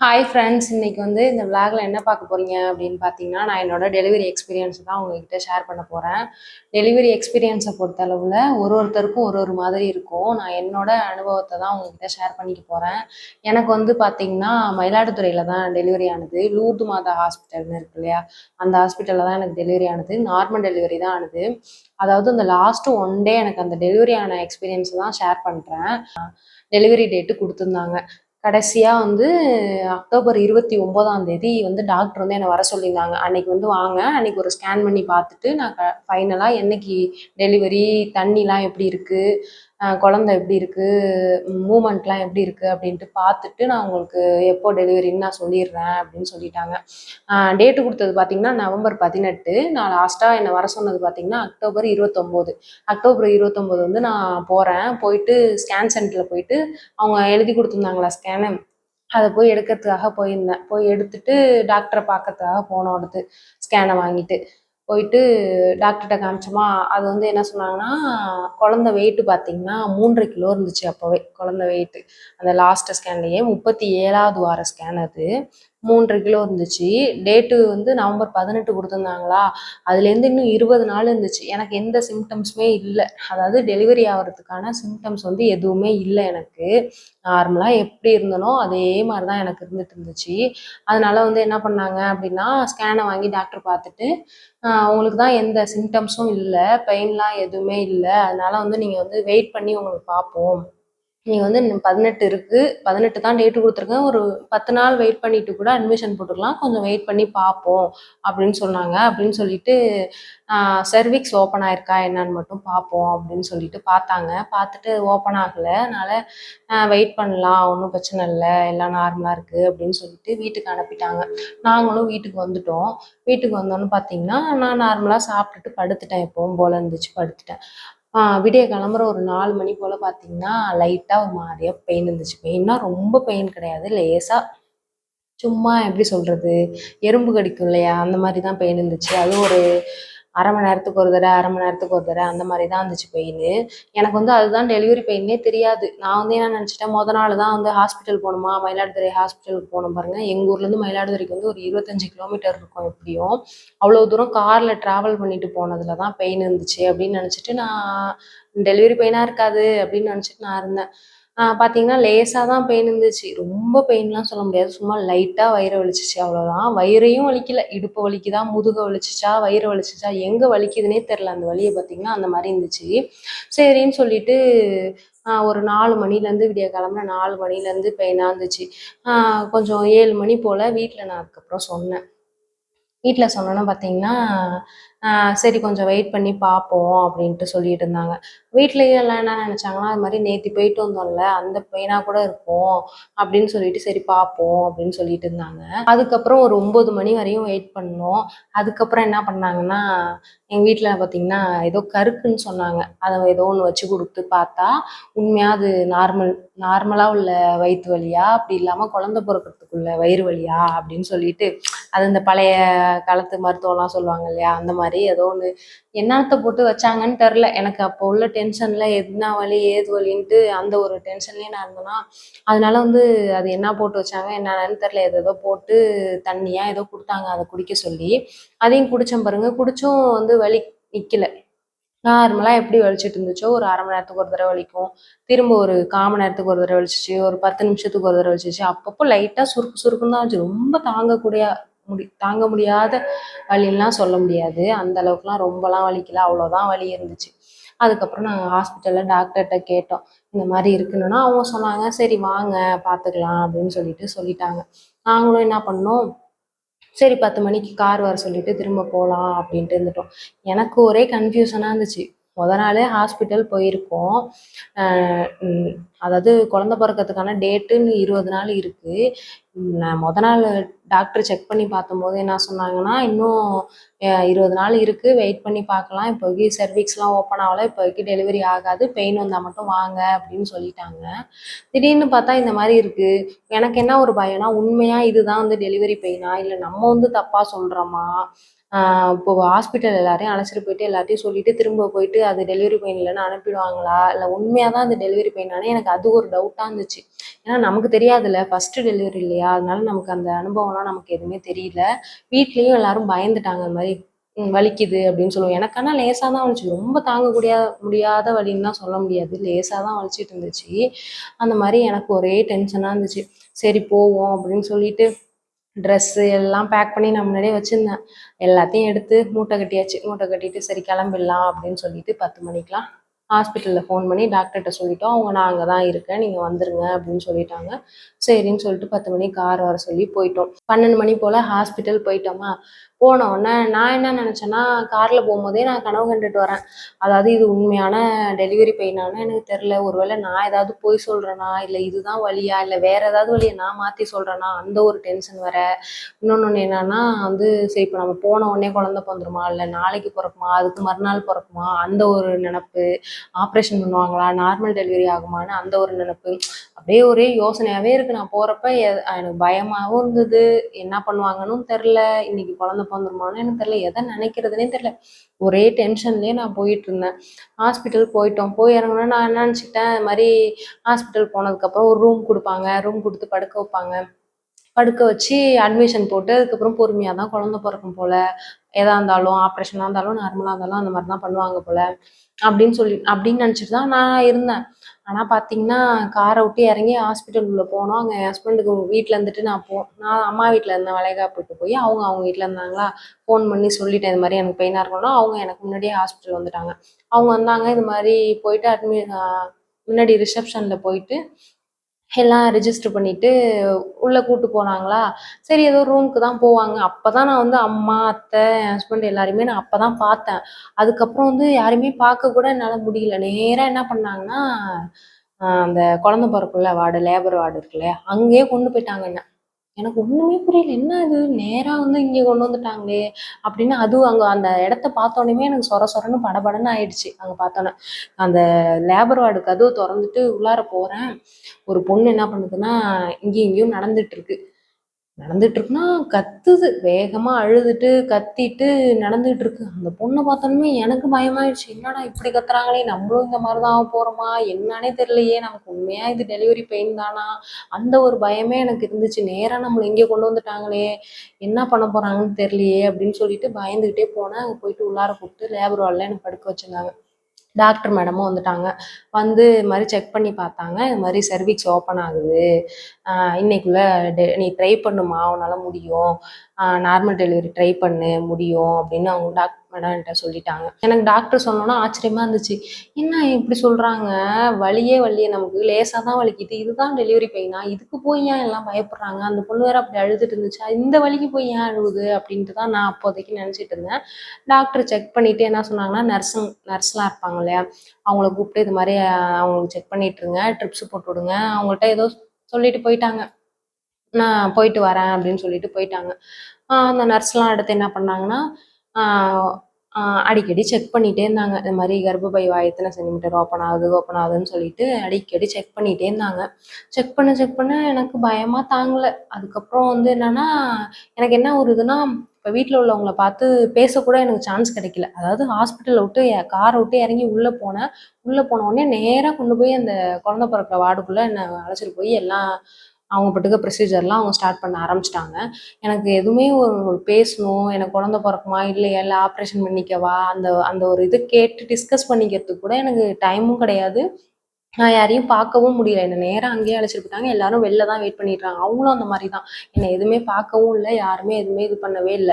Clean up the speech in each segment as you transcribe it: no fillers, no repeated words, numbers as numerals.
Hi friends, இன்னைக்கு இந்த விளாகில் என்ன பார்க்க போறீங்க அப்படின்னு பார்த்தீங்கன்னா, நான் என்னோட டெலிவரி எக்ஸ்பீரியன்ஸ் தான் உங்ககிட்ட ஷேர் பண்ண போகிறேன். டெலிவரி எக்ஸ்பீரியன்ஸை பொறுத்த அளவில் ஒருத்தருக்கும் ஒரு மாதிரி இருக்கும். நான் என்னோட அனுபவத்தை தான் உங்ககிட்ட ஷேர் பண்ணிக்க போகிறேன். எனக்கு பார்த்தீங்கன்னா, மயிலாடுதுறையில் தான் டெலிவரி ஆனது. லூர்து மாதா ஹாஸ்பிட்டல்னு இருக்கு இல்லையா, அந்த ஹாஸ்பிட்டலில் தான் எனக்கு டெலிவரி ஆனது. நார்மல் டெலிவரி தான் ஆனது. அதாவது இந்த லாஸ்ட்டு ஒன் டே எனக்கு அந்த டெலிவரி ஆன எக்ஸ்பீரியன்ஸ் தான் ஷேர் பண்ணுறேன். டெலிவரி டேட்டு கொடுத்துருந்தாங்க. கடைசியாக அக்டோபர் 29ஆம் தேதி டாக்டர் என்னை வர சொல்லியிருந்தாங்க. அன்னைக்கு வாங்க, அன்னைக்கு ஒரு ஸ்கேன் பண்ணி பார்த்துட்டு நான் ஃபைனலாக என்னைக்கு டெலிவரி, தண்ணிலாம் எப்படி இருக்குது, குழந்தை எப்படி இருக்குது, மூமெண்ட்லாம் எப்படி இருக்குது அப்படின்ட்டு பார்த்துட்டு நான் உங்களுக்கு எப்போ டெலிவரின்னு நான் சொல்லிடுறேன் அப்படின்னு சொல்லிட்டாங்க. டேட்டு கொடுத்தது பார்த்தீங்கன்னா நவம்பர் 18. நான் லாஸ்ட்டாக என்னை வர சொன்னது பார்த்தீங்கன்னா அக்டோபர் 29. அக்டோபர் 29 நான் போகிறேன். போயிட்டு ஸ்கேன் சென்டரில் போயிட்டு அவங்க எழுதி கொடுத்துருந்தாங்களா ஸ்கேனு, அதை போய் எடுக்கிறதுக்காக போயிருந்தேன். போய் எடுத்துட்டு டாக்டரை பார்க்கறதுக்காக போனோம். அடுத்து ஸ்கேனை வாங்கிட்டு போயிட்டு டாக்டர்கிட்ட காமிச்சோமா. அது என்ன சொன்னாங்கன்னா, குழந்தை வெயிட்டு பார்த்தீங்கன்னா 3 கிலோ இருந்துச்சு. அப்போவே குழந்தை வெயிட்டு அந்த லாஸ்ட் ஸ்கேன்லேயே 37வது வார ஸ்கேன் அது 3 கிலோ இருந்துச்சு. Date November 18 கொடுத்துருந்தாங்களா. அதுலேருந்து இன்னும் 20 நாள் இருந்துச்சு. எனக்கு எந்த சிம்டம்ஸுமே இல்லை. அதாவது டெலிவரி ஆகிறதுக்கான சிம்டம்ஸ் எதுவுமே இல்லை எனக்கு. நார்மலாக எப்படி இருந்தனோ அதே மாதிரி தான் எனக்கு இருந்துச்சு. அதனால என்ன பண்ணாங்க அப்படின்னா, ஸ்கேனை வாங்கி டாக்டர் பார்த்துட்டு, உங்களுக்கு தான் எந்த சிம்டம்ஸும் இல்லை, பெயின்லாம் எதுவுமே இல்லை, அதனால நீங்கள் வெயிட் பண்ணி உங்களுக்கு பார்ப்போம். நீங்கள் 18 இருக்குது, 18 தான் டேட்டு கொடுத்துருக்கேன், ஒரு 10 நாள் வெயிட் பண்ணிட்டு கூட அட்மிஷன் போட்டுக்கலாம், கொஞ்சம் வெயிட் பண்ணி பார்ப்போம் அப்படின்னு சொன்னாங்க. அப்படின்னு சொல்லிட்டு சர்விக்ஸ் ஓப்பன் ஆயிருக்கா என்னன்னு மட்டும் பார்ப்போம் அப்படின்னு சொல்லிட்டு பார்த்தாங்க. பார்த்துட்டு ஓப்பன் ஆகலை, அதனால் வெயிட் பண்ணலாம், ஒன்றும் பிரச்சனை இல்லை, எல்லாம் நார்மலாக இருக்குது அப்படின்னு சொல்லிட்டு வீட்டுக்கு அனுப்பிட்டாங்க. நாங்களும் வீட்டுக்கு வந்துட்டோம். வீட்டுக்கு வந்தோன்னு பார்த்தீங்கன்னா, நான் நார்மலாக சாப்பிட்டுட்டு படுத்துட்டேன். எப்பவும் போல் இருந்துச்சு, படுத்துட்டேன். விடிய கிளம்புற ஒரு 4 மணி போல் பார்த்தீங்கன்னா, லைட்டாக ஒரு மாதிரியா பெயின் இருந்துச்சு. பெயின்னா ரொம்ப பெயின் கிடையாது, லேசாக சும்மா எப்படி சொல்கிறது, எறும்பு கடிக்கும் இல்லையா, அந்த மாதிரி தான் பெயின் இருந்துச்சு. அதுவும் ஒரு அரை மணி நேரத்துக்கு ஒரு தடவை, அரை மணி நேரத்துக்கு ஒரு தடவை அந்த மாதிரி தான் இருந்துச்சு பெயின். எனக்கு அதுதான் டெலிவரி பெயினே தெரியாது. நான் என்ன நினச்சிட்டேன், நாள் தான் ஹாஸ்பிட்டல் போகணுமா, மயிலாடுதுறை ஹாஸ்பிட்டலுக்கு போகணும் பாருங்கள். எங்கள் ஊர்லேருந்து மயிலாடுதுறைக்கு ஒரு 25 கிலோமீட்டர் இருக்கும் எப்படியும். அவ்வளோ தூரம் காரில் ட்ராவல் பண்ணிட்டு போனதில் தான் பெயின் இருந்துச்சு அப்படின்னு நினச்சிட்டு, நான் டெலிவரி பெயினாக இருக்காது அப்படின்னு நினச்சிட்டு நான் இருந்தேன். பார்த்தீங்கன்னா லேசாக தான் பெயின் இருந்துச்சு. ரொம்ப பெயின்லாம் சொல்ல முடியாது. சும்மா லைட்டாக வயிறை வலிச்சிச்சு, அவ்வளோதான். வயிறையும் வலிக்கல, இடுப்பு வலிக்குதா, முதுகை வலிச்சிச்சா, வயிறு வலிச்சிச்சா, எங்கே வலிக்குதுன்னே தெரில. அந்த வலியை பார்த்தீங்கன்னா அந்த மாதிரி இருந்துச்சு. சரின்னு சொல்லிட்டு ஒரு 4 மணிலேருந்து, விடிய கிளம்புற 4 மணிலேருந்து பெயினாக இருந்துச்சு. கொஞ்சம் 7 மணி போல் வீட்டில் நான் அதுக்கப்புறம் சொன்னேன். வீட்டில் சொன்னோன்னே பார்த்தீங்கன்னா, சரி கொஞ்சம் வெயிட் பண்ணி பார்ப்போம் அப்படின்ட்டு சொல்லிட்டு இருந்தாங்க. வீட்லேயும் எல்லாம் என்ன நினச்சாங்கன்னா, அது மாதிரி நேற்று போயிட்டு வந்தோம்ல, அந்த பெயினாக கூட இருக்கும் அப்படின்னு சொல்லிட்டு, சரி பார்ப்போம் அப்படின்னு சொல்லிட்டு இருந்தாங்க. அதுக்கப்புறம் ஒரு 9 மணி வரையும் வெயிட் பண்ணோம். அதுக்கப்புறம் என்ன பண்ணாங்கன்னா, எங்கள் வீட்டில் பார்த்தீங்கன்னா ஏதோ கருக்குன்னு சொன்னாங்க. அதை ஏதோ ஒன்று வச்சு கொடுத்து பார்த்தா, உண்மையாக அது நார்மலாக உள்ள வயிற்று வலியா, அப்படி இல்லாமல் குழந்தை பிறக்கிறதுக்குள்ள வயிறு வலியா அப்படின்னு சொல்லிட்டு, அது இந்த பழைய காலத்து மருத்துவம்லாம் சொல்லுவாங்க இல்லையா, அந்த மாதிரி ஏதோ ஒன்று என்னத்தை போட்டு வச்சாங்கன்னு தெரில. எனக்கு அப்போ உள்ள டென்ஷனில் என்ன வலி ஏது வலின்ட்டு அந்த ஒரு டென்ஷன்லேயே நான் இருந்தேன்னா, அதனால அது என்ன போட்டு வச்சாங்க என்னன்னு தெரில. ஏதோ போட்டு தண்ணியாக ஏதோ கொடுத்தாங்க, அதை குடிக்க சொல்லி. அதையும் குடித்தேன் பாருங்க. குடிச்சும் வலி நிற்கல. நார்மலாக எப்படி வலிச்சிட்டு இருந்துச்சோ, ஒரு அரை மணி நேரத்துக்கு ஒரு தடவை வலிக்கும், திரும்ப ஒரு 1/4 மணி நேரத்துக்கு ஒரு தடவை வலிச்சிச்சு, ஒரு 10 நிமிஷத்துக்கு ஒரு தடவை வலிச்சிச்சு. அப்பப்போ லைட்டாக சுருக்கு சுருக்குன்னு தான் இருந்துச்சு. ரொம்ப தாங்க முடியாத வலின்லாம் சொல்ல முடியாது. அந்த அளவுக்குலாம் ரொம்பலாம் வலிக்கல, அவ்வளோதான் வலி இருந்துச்சு. அதுக்கப்புறம் நாங்கள் ஹாஸ்பிட்டலில் டாக்டர்கிட்ட கேட்டோம், இந்த மாதிரி இருக்குன்னா. அவங்க சொன்னாங்க, சரி வாங்க பார்த்துக்கலாம் அப்படின்னு சொல்லிட்டாங்க. நாங்களும் என்ன பண்ணோம், சரி 10 மணிக்கு கார் வர சொல்லிட்டு திரும்ப போகலாம் அப்படின்ட்டு இருந்துட்டோம். எனக்கு ஒரே கன்ஃபியூஷனாக இருந்துச்சு. நாளே ஹாஸ்பிட்டல் போயிருக்கோம். அதாவது குழந்த பிறக்கிறதுக்கான டேட்டுன்னு 20 நாள் இருக்குது. நான் நாள் டாக்டர் செக் பண்ணி பார்த்தம்போது என்ன சொன்னாங்கன்னா, இன்னும் 20 நாள் இருக்குது, வெயிட் பண்ணி பார்க்கலாம், இப்போதைக்கு சர்விக்ஸ்லாம் ஓப்பன் ஆகலை, இப்போதைக்கு டெலிவரி ஆகாது, பெயின் வந்தால் மட்டும் வாங்க அப்படின்னு சொல்லிட்டாங்க. திடீர்னு பார்த்தா இந்த மாதிரி இருக்குது. எனக்கு என்ன ஒரு பயம்னா, உண்மையாக இதுதான் டெலிவரி பெயினா, இல்லை நம்ம தப்பாக சொல்கிறோமா, இப்போ ஹாஸ்பிட்டல் எல்லாரையும் அழைச்சிட்டு போயிட்டு எல்லாத்தையும் சொல்லிட்டு திரும்ப போயிட்டு அது டெலிவரி பெயின் இல்லைன்னு அனுப்பிடுவாங்களா, இல்லை உண்மையாக தான் அது டெலிவரி பெயினானே எனக்கு அது ஒரு டவுட்டாக இருந்துச்சு. ஏன்னா நமக்கு தெரியாதுல்ல, ஃபர்ஸ்ட் டெலிவரி இல்லையா, அதனால நமக்கு அந்த அனுபவம்லாம் நமக்கு எதுவுமே தெரியல. வீட்லேயும் எல்லாரும் பயந்துட்டாங்க, இந்த மாதிரி வலிக்குது அப்படின்னு சொல்லுவோம். எனக்கு ஆனால் லேசாக தான் வலிச்சு, ரொம்ப தாங்கக்கூடிய முடியாத வலின்னு தான் சொல்ல முடியாது, லேசாக தான் வலிச்சிட்டு இருந்துச்சு. அந்த மாதிரி எனக்கு ஒரே டென்ஷனாக இருந்துச்சு. சரி போவோம் அப்படின்னு சொல்லிட்டு ட்ரெஸ்ஸு எல்லாம் பேக் பண்ணி நான் முன்னாடியே வச்சுருந்தேன். எல்லாத்தையும் எடுத்து மூட்டை கட்டியாச்சு. மூட்டை கட்டிட்டு சரி கிளம்பிடலாம் அப்படின்னு சொல்லிட்டு 10 மணிக்கெலாம் ஹாஸ்பிட்டலில் ஃபோன் பண்ணி டாக்டர்கிட்ட சொல்லிட்டோம். அவங்க நான் அங்கே தான் இருக்கேன், நீங்கள் வந்துருங்க அப்படின்னு சொல்லிட்டாங்க. சரின்னு சொல்லிட்டு 10 மணிக்கு கார் வர சொல்லி போயிட்டோம். 12 மணி போல் ஹாஸ்பிட்டல் போயிட்டோமா. போன உடனே நான் என்ன நினச்சேன்னா, காரில் போகும்போதே நான் கனவு கண்டுட்டு வரேன். அதாவது இது உண்மையான டெலிவரி பெயினான்னு எனக்கு தெரில. ஒருவேளை நான் ஏதாவது பொய் சொல்கிறேனா, இல்லை இதுதான் வலியா, இல்லை வேறு ஏதாவது வழியை நான் மாற்றி சொல்கிறேனா, அந்த ஒரு டென்ஷன் வேற. இன்னொன்று என்னன்னா வந்து, சரி இப்போ நம்ம போன உடனே குழந்தை பிறந்துருமா, இல்லை நாளைக்கு பிறக்குமா, அதுக்கு மறுநாள் பிறக்குமா, அந்த ஒரு நினப்பு. ஆப்ரேஷன் பண்ணுவாங்களா, நார்மல் டெலிவரி ஆகுமான்னு அந்த ஒரு நினப்பு. அப்படியே ஒரே யோசனையாகவே இருக்குது. நான் போகிறப்ப எனக்கு பயமாகவும் இருந்தது. என்ன பண்ணுவாங்கன்னு தெரில. இன்னைக்கு குழந்தை பிறந்துருமான்னு எனக்கு தெரில. எதை நினைக்கிறதுனே தெரில. ஒரே டென்ஷன்லேயே நான் போயிட்டு இருந்தேன். ஹாஸ்பிட்டல் போயிட்டோம். போய் இறங்குனா நான் என்ன நினச்சிக்கிட்டேன், இது மாதிரி ஹாஸ்பிட்டல் போனதுக்கப்புறம் ஒரு ரூம் கொடுப்பாங்க, ரூம் கொடுத்து படுக்க வைப்பாங்க, படுக்க வச்சு அட்மிஷன் போட்டு அதுக்கப்புறம் பொறுமையாக தான் குழந்தை பிறக்கும் போல், எதாக இருந்தாலும் ஆப்ரேஷனாக இருந்தாலும் நார்மலாக இருந்தாலும் அந்த மாதிரி தான் பண்ணுவாங்க போல் அப்படின்னு நினச்சிட்டு தான் நான் இருந்தேன். ஆனால் பார்த்தீங்கன்னா, காரை விட்டு இறங்கி ஹாஸ்பிட்டல் உள்ள போனோம். அங்கே என் ஹஸ்பண்டுக்கு வீட்டில் இருந்துட்டு நான் அம்மா வீட்டில் இருந்தேன், வளைகாப்புக்கு போய் அவங்க வீட்டில் இருந்தாங்களா. ஃபோன் பண்ணி சொல்லிட்டேன், இது மாதிரி எனக்கு பெயினாக இருக்கணும். அவங்க எனக்கு முன்னாடியே ஹாஸ்பிட்டல் வந்துட்டாங்க. அவங்க வந்தாங்க, இது மாதிரி போயிட்டு முன்னாடி ரிசப்ஷனில் போயிட்டு எல்லாம் ரிஜிஸ்டர் பண்ணிட்டு உள்ளே கூட்டு போனாங்களா. சரி ஏதோ ரூமுக்கு தான் போவாங்க. அப்போ தான் நான் வந்து அம்மா, அத்தை, என் ஹஸ்பண்ட் எல்லாரையுமே நான் அப்போ தான் பார்த்தேன். அதுக்கப்புறம் வந்து யாரையுமே பார்க்க கூட என்னால் முடியல. நேராக என்ன பண்ணாங்கன்னா, அந்த குழந்தை பிறக்குள்ள வார்டு, லேபர் வார்டு இருக்குல்ல, அங்கேயே கொண்டு போயிட்டாங்க என்ன. எனக்கு ஒண்ணுமே புரியல. என்ன இது நேரா வந்து இங்க கொண்டு வந்துட்டாங்களே! அப்படின்னு அதுவும் அங்க அந்த இடத்த பார்த்தோனயுமே எனக்கு சொர சொரன்னு படபடன்னு ஆயிடுச்சு. அங்க பார்த்தோன்னே. அந்த லேபர் வார்டு கதவு தொறந்துட்டு உள்ளார போறேன். ஒரு பொண்ணு என்ன பண்ணுதுன்னா, இங்கேயும் இங்கேயும் நடந்துட்டு இருக்கு. நடந்துட்டு இருக்குன்னா, கத்துது. வேகமா அழுதுட்டு, கத்திட்டு நடந்துட்டு இருக்கு. அந்த பொண்ண பார்த்தோனமே எனக்கு பயமாயிடுச்சு. என்னடா இப்படி கத்துறாங்களே! நம்மளும் இந்த மாரி தான் ஆகப்போறோமா? என்னான்னே தெரியலையே! நமக்கு உண்மையா இது டெலிவரி பெயின் தானா? அந்த ஒரு பயமே எனக்கு இருந்துச்சு. நேரா நம்மள இங்க கொண்டு வந்துட்டாங்களே! என்ன பண்ண போறாங்கன்னு தெரியலையே! அப்படின்னு சொல்லிட்டு பயந்துகிட்டே போனேன். அங்க போயிட்டு உள்ளார கூப்பிட்டு லேபர் வார்டுல என்ன படுக்க வச்சிருந்தாங்க. டாக்டர் மேடமும் வந்துட்டாங்க. வந்து இது மாரி செக் பண்ணி பார்த்தாங்க. இது மாரி செர்விக்ஸ் ஓப்பன் ஆகுது. இன்னைக்குள்ள நீ ட்ரை பண்ணுமா, உன்னால முடியும். நார்மல் டெலிவரி ட்ரை பண்ணு, முடியும் அப்படின்னு அவங்க டாக்டர் மேடம் என்கிட்ட சொல்லிட்டாங்க. எனக்கு டாக்டர் சொன்னோன்னே ஆச்சரியமா இருந்துச்சு. என்ன இப்படி சொல்றாங்க? வலியே வலியே நமக்கு லேசா தான் வலிக்குது. இதுதான் டெலிவரி பெயினா? இதுக்கு போய் ஏன் எல்லாம் பயப்படுறாங்க? அந்த பொண்ணு வேற அப்படி அழுதுட்டு இருந்துச்சா, இந்த வலிக்கு போய் ஏன் அழுவுது? அப்படின்ட்டு தான் நான் அப்போதைக்கு நினைச்சிட்டு இருந்தேன். டாக்டர் செக் பண்ணிட்டு என்ன சொன்னாங்கன்னா, நர்ஸ்லாம் இருப்பாங்க இல்லையா? அவங்கள கூப்பிட்டு இது மாரி அவங்களுக்கு செக் பண்ணிட்டுருங்க. ட்ரிப்ஸ் போட்டு விடுங்க. அவங்கள்ட்ட ஏதோ சொல்லிட்டு போயிட்டாங்க. நான் போயிட்டு வரேன் அப்படின்னு சொல்லிட்டு போயிட்டாங்க. அந்த நர்ஸ்லாம் அடுத்து என்ன பண்ணாங்கன்னா, ஆ ஆ அடிக்கடி செக் பண்ணிட்டே இருந்தாங்க. இந்த மாரி கர்ப்பப்பை எத்தன சென்டிமீட்டர் ஓப்பன் ஆகுதுன்னு சொல்லிட்டு அடிக்கடி செக் பண்ணிட்டே இருந்தாங்க. செக் பண்ண எனக்கு பயமா தாங்கல. அதுக்கப்புறம் வந்து என்னன்னா, எனக்கு என்ன ஒரு இதுன்னா, இப்ப வீட்ல உள்ளவங்கள பார்த்து பேசக்கூட எனக்கு சான்ஸ் கிடைக்கல. அதாவது ஹாஸ்பிட்டல விட்டு கார விட்டு இறங்கி உள்ள போனேன். உள்ள போன உடனே நேரா கொண்டு போய் அந்த குழந்தை பிறக்கிற வார்டுக்குள்ள என்ன அழைச்சிட்டு போய் எல்லாம் அவங்க பாட்டுக்கு ப்ரொசீஜர்லாம் அவங்க ஸ்டார்ட் பண்ண ஆரம்பிச்சுட்டாங்க. எனக்கு எதுவுமே ஒரு ஒரு பேசணும், எனக்கு குழந்தை பிறக்குமா இல்லையா, இல்லை ஆப்ரேஷன் பண்ணிக்கவா, அந்த அந்த ஒரு இது கேட்டு டிஸ்கஸ் பண்ணிக்கிறதுக்கு கூட எனக்கு டைமும் கிடையாது. நான் யாரையும் பார்க்கவும் முடியல. என்ன நேரா அங்கேயே அழைச்சிட்டு போயிட்டாங்க. எல்லாரும் வெளில தான் வெயிட் பண்ணிட்டுருக்காங்க. அவங்களும் அந்த மாரி தான். என்ன எதுவுமே பார்க்கவும் இல்ல. யாருமே எதுவுமே இது பண்ணவே இல்ல.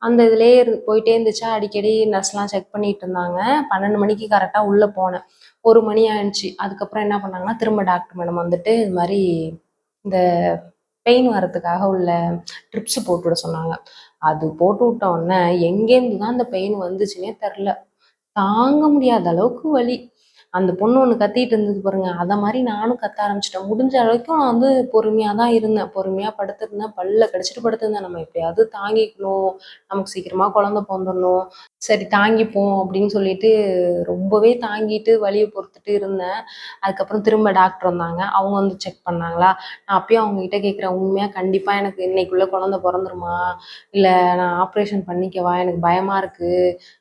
அந்த இதுலயே போயிட்டே இருந்துச்சா, அடிக்கடி நர்ஸ்லாம் செக் பண்ணிட்டு இருந்தாங்க. 12 மணிக்கு கரெக்ட்டா உள்ள போனேன். 1 மணி ஆயிடுச்சு. அதுக்கப்புறம் என்ன பண்ணாங்கன்னா, திரும்ப டாக்டர் மேடம் வந்துட்டு இது மாரி இந்த பெயின் வரதுக்காக உள்ள ட்ரிப்ஸ் போட்டு விட சொன்னாங்க. அது போட்டு விட்ட உடனே எங்கேருந்து தான் அந்த பெயின் வந்துச்சுன்னே தெரில. தாங்க முடியாத அளவுக்கு வலி. அந்த பொண்ணு ஒண்ணு கத்திட்டு இருந்தது பாருங்க. அத மாரி நானும் கத்த ஆரம்பிச்சுட்டேன். முடிஞ்ச அளவுக்கும் நான் வந்து பொறுமையா தான் இருந்தேன். பொறுமையா படுத்திருந்தேன். பல்ல கடிச்சிட்டு படுத்திருந்தேன். நம்ம எப்படியாவது தாங்கிக்கணும். நமக்கு சீக்கிரமா குழந்தை பொறந்துரணும். சரி தாங்கிப்போம் அப்படின்னு சொல்லிட்டு ரொம்பவே தாங்கிட்டு வலிய பொறுத்துட்டு இருந்தேன். அதுக்கப்புறம் திரும்ப டாக்டர் வந்தாங்க. அவங்க வந்து செக் பண்ணாங்களா, நான் அப்பயும் அவங்ககிட்ட கேட்குறேன், உண்மையா கண்டிப்பா எனக்கு இன்னைக்குள்ள குழந்தை பொறந்துருமா? இல்ல நான் ஆப்ரேஷன் பண்ணிக்கவா? எனக்கு பயமா இருக்கு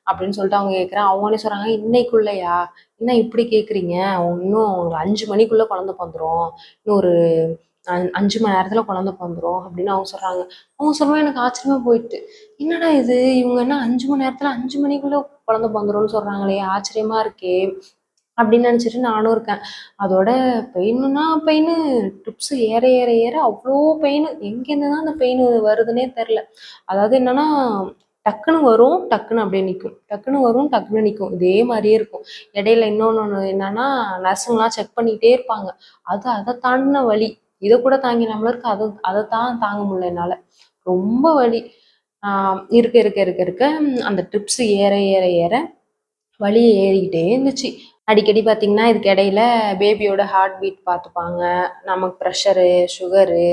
அப்படின்னு சொல்லிட்டு அவங்க கேட்குறேன். அவங்களே சொல்றாங்க, இன்னைக்குள்ளயா? என்ன இப்படி கேட்குறீங்க? இன்னும் ஒரு 5 மணிக்குள்ள குழந்தை பொறந்துரும். இன்னும் ஒரு 5 மணி நேரத்துல குழந்தை பொறந்துரும் அப்படின்னு அவங்க சொல்றாங்க. அவங்க சொல்லவும் எனக்கு ஆச்சரியமா போயிட்டு, என்னடா இது இவங்க என்ன 5 மணி நேரத்துல 5 மணிக்குள்ள குழந்தை பொறந்துரும்னு சொல்றாங்களே, ஆச்சரியமா இருக்கே அப்படின்னு நினைச்சிட்டு நானும் இருக்கேன். அதோட பெயினுன்னா பெயினு, ட்ரிப்ஸ் ஏற ஏற ஏற அவ்வளோ பெயின். எங்கேருந்து தான் அந்த பெயின் வருதுன்னே தெரில. அதாவது என்னன்னா, டக்குன்னு வரும், டக்குன்னு அப்படியே நிக்கும். டக்குன்னு வரும், டக்குன்னு நிக்கும். இதே மாரியே இருக்கும். இடையில இன்னொன்னு என்னன்னா, நர்ஸுங்கலாம் செக் பண்ணிக்கிட்டே இருப்பாங்க. அத தாண்டுன வலி. இத கூட தாங்கினாமல இருக்கு. அதத்தான் தாங்க முடியல என்னால. ரொம்ப வலி. இருக்க இருக்க இருக்க இருக்க அந்த ட்ரிப்ஸ் ஏற ஏற ஏற வலி ஏறிக்கிட்டே இருந்துச்சு. அடிக்கடி பார்த்தீங்கன்னா, இதுக்கு இடையில பேபியோட ஹார்ட் பீட் பார்த்துப்பாங்க. நமக்கு ப்ரெஷரு, சுகரு,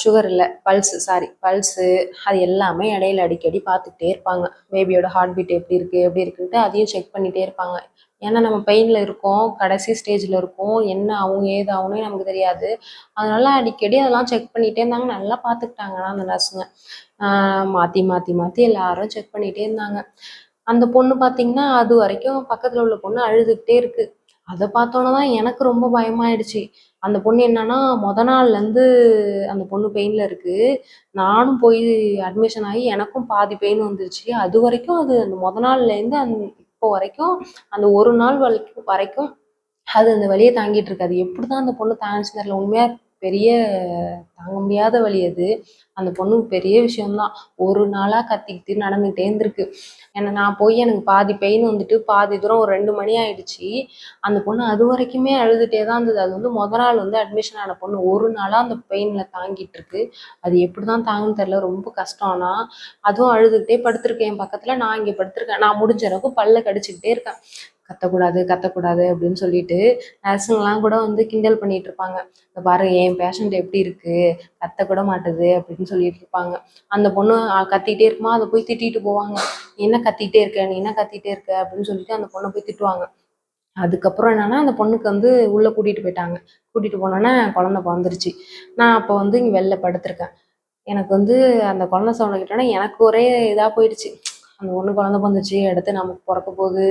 சுகர் இல்ல, பல்ஸு அது எல்லாமே இடையில அடிக்கடி பார்த்துக்கிட்டே இருப்பாங்க. பேபியோட ஹார்ட் பீட் எப்படி இருக்கு, எப்படி இருக்குன்ட்டு அதையும் செக் பண்ணிட்டே இருப்பாங்க. ஏன்னா நம்ம பெயின்ல இருக்கோம், கடைசி ஸ்டேஜ்ல இருக்கோம். என்ன ஆகும், ஏது ஆகும்னே நமக்கு தெரியாது. அதனால அடிக்கடி அதெல்லாம் செக் பண்ணிட்டே இருந்தாங்க. நல்லா பார்த்துக்கிட்டாங்க ஆனா அந்த நர்ஸுங்க. மாத்தி மாத்தி மாத்தி எல்லாரும் செக் பண்ணிட்டே இருந்தாங்க. அந்த பொண்ணு பார்த்தீங்கன்னா, அதுவரைக்கும் பக்கத்துல உள்ள பொண்ணு அழுதுகிட்டே இருக்கு. அத பார்த்தோன தான் எனக்கு ரொம்ப பயமாயிடுச்சு. அந்த பொண்ணு என்னன்னா, மொத நாள்லேருந்து அந்த பொண்ணு பெயின்ல இருக்கு. நானும் போய் அட்மிஷன் ஆகி எனக்கும் பாதி பெயின் வந்துருச்சு. அதுவரைக்கும் அது அந்த மொத நாள்லேருந்து இப்போ வரைக்கும் அந்த ஒரு நாள் வரைக்கும் அது அந்த வலிய தாங்கிட்டு இருக்கு. அது எப்படிதான் அந்த பொண்ணு தாங்குச்சுன்னு தெரியல. உண்மையா பெரிய தாங்க முடியாத வலி அது. அந்த பொண்ணுக்கு பெரிய விஷயம் தான். ஒரு நாளா கத்திக்கிட்டு நடந்துகிட்டே இருந்திருக்கு. நான் போய் எனக்கு பாதி பெயின் வந்துட்டு பாதி தூரம் ஒரு 2 மணி ஆயிடுச்சு. அந்த பொண்ணு அதுவரைக்குமே அழுதுட்டே தான் இருந்தது. அது வந்து மொத நாள் வந்து அட்மிஷன் ஆன பொண்ணு. ஒரு நாளா அந்த பெயின்ல தாங்கிட்டு இருக்கு. அது எப்படிதான் தாங்குன்னு தெரியல. ரொம்ப கஷ்டம் ஆனா. அதுவும் அழுதுகிட்டே படுத்திருக்கு என் பக்கத்துல. நான் இங்க படுத்திருக்கேன். நான் முடிஞ்ச அளவுக்கு பல்ல கடிச்சுக்கிட்டே இருக்கேன். கத்தக்கூடாது கத்தக்கூடாது அப்படின்னு சொல்லிட்டு நர்ஸுங்கெல்லாம் கூட வந்து கிண்டல் பண்ணிட்டு இருப்பாங்க. இந்த பாரு என் பேஷண்ட் எப்படி இருக்கு, கத்த கூட மாட்டுது அப்படின்னு சொல்லிட்டு இருப்பாங்க. அந்த பொண்ணு கத்திட்டே இருக்குமா, அதை போய் திட்டிட்டு போவாங்க. நீ என்ன கத்திட்டே இருக்க, நீ என்ன கத்திட்டே இருக்க அப்படின்னு சொல்லிட்டு அந்த பொண்ணை போய் திட்டுவாங்க. அதுக்கப்புறம் என்னன்னா அந்த பொண்ணுக்கு வந்து உள்ள கூட்டிட்டு போயிட்டாங்க. கூட்டிட்டு போனோன்னே குழந்தை பிறந்துருச்சு. நான் அப்போ வந்து இங்க வெளில படுத்திருக்கேன். எனக்கு வந்து அந்த குழந்தை சவுண்டை கேட்டோன்னே எனக்கு ஒரே இதாக போயிடுச்சு. அந்த ஒன்று குழந்தை பிறந்துச்சு, அடுத்து நமக்கு பிறக்க போகுது,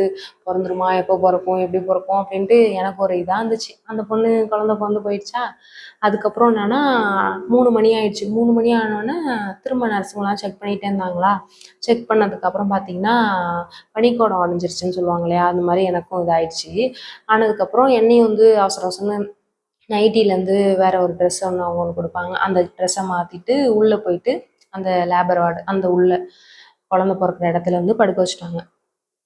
பிறந்துருமா, எப்போ பிறக்கும், எப்படி பிறக்கும் அப்படின்ட்டு எனக்கு ஒரு இதாக இருந்துச்சு. அந்த பொண்ணு குழந்தை பிறந்து போயிடுச்சா. அதுக்கப்புறம் என்னன்னா 3 மணி ஆயிடுச்சு. 3 மணி ஆனோடனே திரும்ப நர்ஸுங்களாம் செக் பண்ணிகிட்டே இருந்தாங்களா. செக் பண்ணதுக்கப்புறம் பார்த்தீங்கன்னா பனிக்கூடம் உடஞ்சிருச்சுன்னு சொல்லுவாங்க இல்லையா, அந்த மாதிரி எனக்கும் இதாயிடுச்சு. ஆனதுக்கப்புறம் என்னையும் வந்து அவசர அவசரம்னு நைட்டிலேருந்து வேற ஒரு ட்ரெஸ் ஒன்று அவங்க ஒன்று கொடுப்பாங்க. அந்த ட்ரெஸ்ஸை மாற்றிட்டு உள்ளே போயிட்டு அந்த லேபர் வார்டு அந்த உள்ள குழந்தை பிறக்கிற இடத்துல வந்து படுக்க வச்சுட்டாங்க.